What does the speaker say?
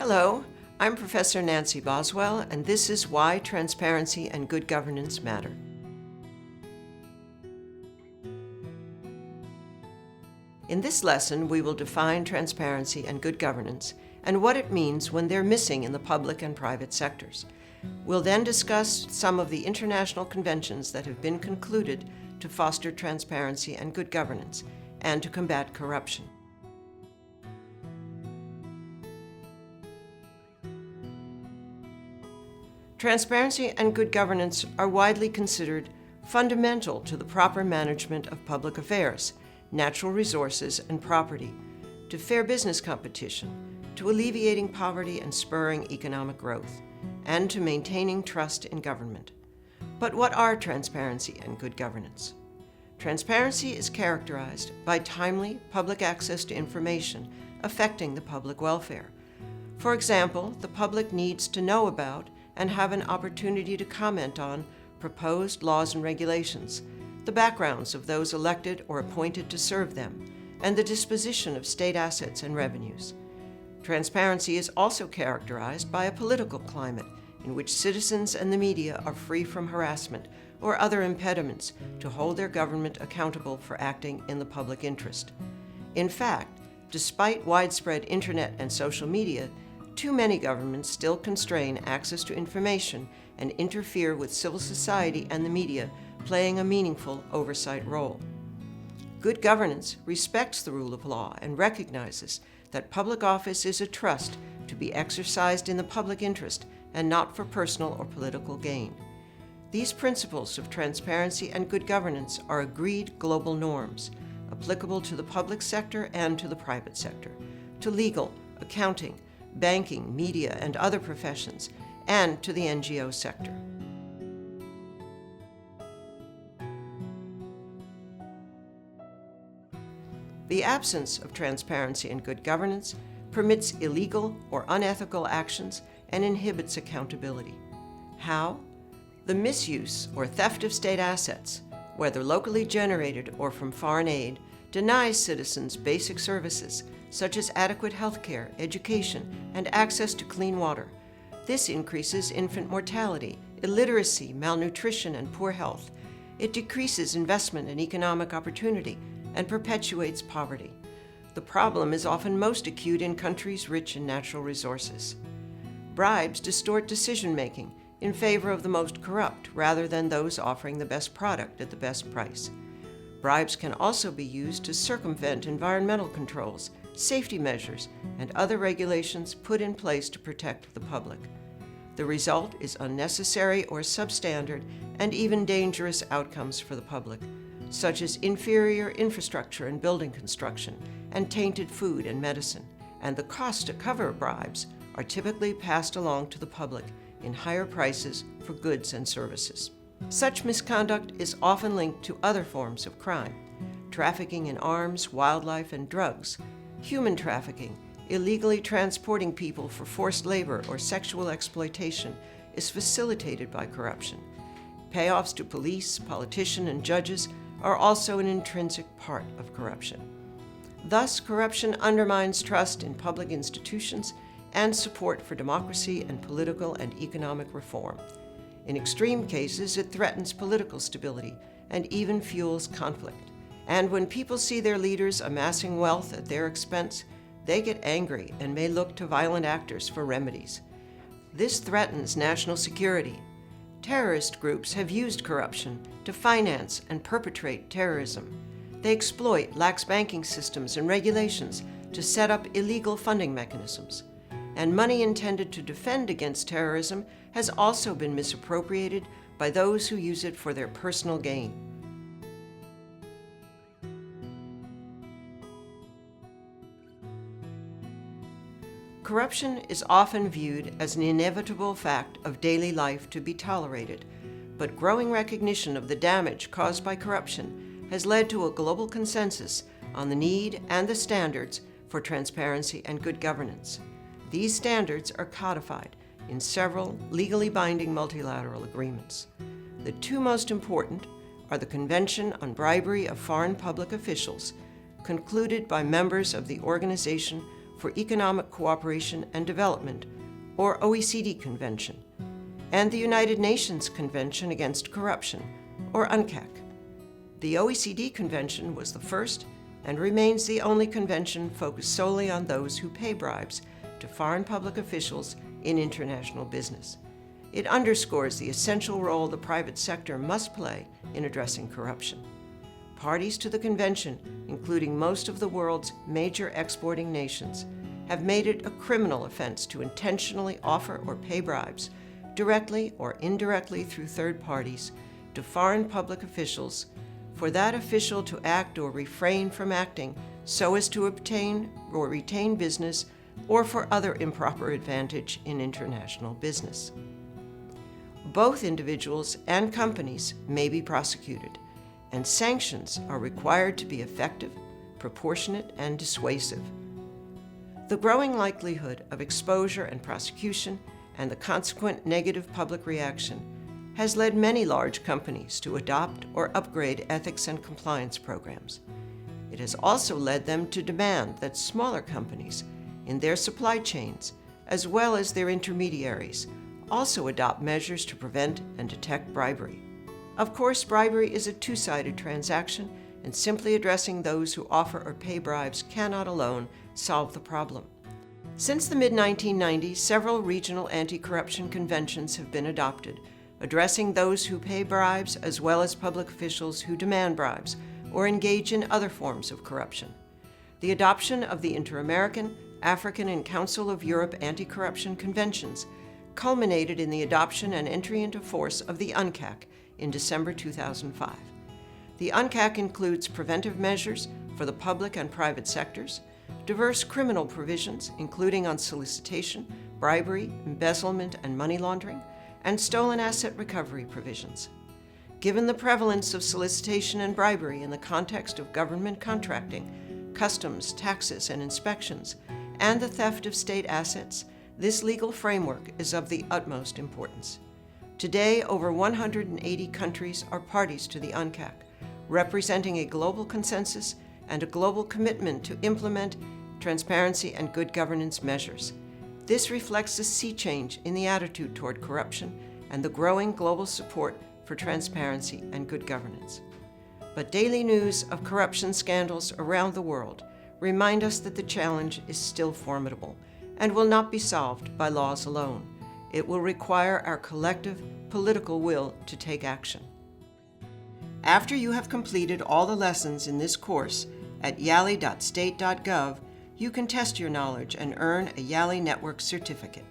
Hello, I'm Professor Nancy Boswell, and this is Why Transparency and Good Governance Matter. In this lesson, we will define transparency and good governance and what it means when they're missing in the public and private sectors. We'll then discuss some of the international conventions that have been concluded to foster transparency and good governance and to combat corruption. Transparency and good governance are widely considered fundamental to the proper management of public affairs, natural resources and property, to fair business competition, to alleviating poverty and spurring economic growth, and to maintaining trust in government. But what are transparency and good governance? Transparency is characterized by timely public access to information affecting the public welfare. For example, the public needs to know about and have an opportunity to comment on proposed laws and regulations, the backgrounds of those elected or appointed to serve them, and the disposition of state assets and revenues. Transparency is also characterized by a political climate in which citizens and the media are free from harassment or other impediments to hold their government accountable for acting in the public interest. In fact, despite widespread internet and social media, too many governments still constrain access to information and interfere with civil society and the media playing a meaningful oversight role. Good governance respects the rule of law and recognizes that public office is a trust to be exercised in the public interest and not for personal or political gain. These principles of transparency and good governance are agreed global norms, applicable to the public sector and to the private sector, to legal, accounting, banking, media, and other professions, and to the NGO sector. The absence of transparency and good governance permits illegal or unethical actions and inhibits accountability. How? The misuse or theft of state assets, whether locally generated or from foreign aid, denies citizens basic services such as adequate health care, education, and access to clean water. This increases infant mortality, illiteracy, malnutrition, and poor health. It decreases investment and economic opportunity and perpetuates poverty. The problem is often most acute in countries rich in natural resources. Bribes distort decision-making in favor of the most corrupt rather than those offering the best product at the best price. Bribes can also be used to circumvent environmental controls, safety measures, and other regulations put in place to protect the public. The result is unnecessary or substandard and even dangerous outcomes for the public, such as inferior infrastructure and building construction, and tainted food and medicine. And the costs to cover bribes are typically passed along to the public in higher prices for goods and services. Such misconduct is often linked to other forms of crime: trafficking in arms, wildlife, and drugs, human trafficking, illegally transporting people for forced labor or sexual exploitation is facilitated by corruption. Payoffs to police, politicians, and judges are also an intrinsic part of corruption. Thus, corruption undermines trust in public institutions and support for democracy and political and economic reform. In extreme cases, it threatens political stability and even fuels conflict. And when people see their leaders amassing wealth at their expense, they get angry and may look to violent actors for remedies. This threatens national security. Terrorist groups have used corruption to finance and perpetrate terrorism. They exploit lax banking systems and regulations to set up illegal funding mechanisms. And money intended to defend against terrorism has also been misappropriated by those who use it for their personal gain. Corruption is often viewed as an inevitable fact of daily life to be tolerated, but growing recognition of the damage caused by corruption has led to a global consensus on the need and the standards for transparency and good governance. These standards are codified in several legally binding multilateral agreements. The two most important are the Convention on Bribery of Foreign Public Officials, concluded by members of the Organization for Economic Cooperation and Development, or OECD Convention, and the United Nations Convention Against Corruption, or UNCAC. The OECD Convention was the first and remains the only convention focused solely on those who pay bribes to foreign public officials in international business. It underscores the essential role the private sector must play in addressing corruption. Parties to the convention, including most of the world's major exporting nations, have made it a criminal offense to intentionally offer or pay bribes, directly or indirectly through third parties, to foreign public officials, for that official to act or refrain from acting so as to obtain or retain business or for other improper advantage in international business. Both individuals and companies may be prosecuted, and sanctions are required to be effective, proportionate, and dissuasive. The growing likelihood of exposure and prosecution and the consequent negative public reaction has led many large companies to adopt or upgrade ethics and compliance programs. It has also led them to demand that smaller companies in their supply chains, as well as their intermediaries, also adopt measures to prevent and detect bribery. Of course, bribery is a two-sided transaction, and simply addressing those who offer or pay bribes cannot alone solve the problem. Since the mid-1990s, several regional anti-corruption conventions have been adopted, addressing those who pay bribes as well as public officials who demand bribes or engage in other forms of corruption. The adoption of the Inter-American, African, and Council of Europe anti-corruption conventions culminated in the adoption and entry into force of the UNCAC in December 2005. The UNCAC includes preventive measures for the public and private sectors, diverse criminal provisions, including on solicitation, bribery, embezzlement, and money laundering, and stolen asset recovery provisions. Given the prevalence of solicitation and bribery in the context of government contracting, customs, taxes, and inspections, and the theft of state assets, this legal framework is of the utmost importance. Today, over 180 countries are parties to the UNCAC, representing a global consensus and a global commitment to implement transparency and good governance measures. This reflects a sea change in the attitude toward corruption and the growing global support for transparency and good governance. But daily news of corruption scandals around the world remind us that the challenge is still formidable and will not be solved by laws alone. It will require our collective political will to take action. After you have completed all the lessons in this course at yali.state.gov, you can test your knowledge and earn a YALI Network certificate.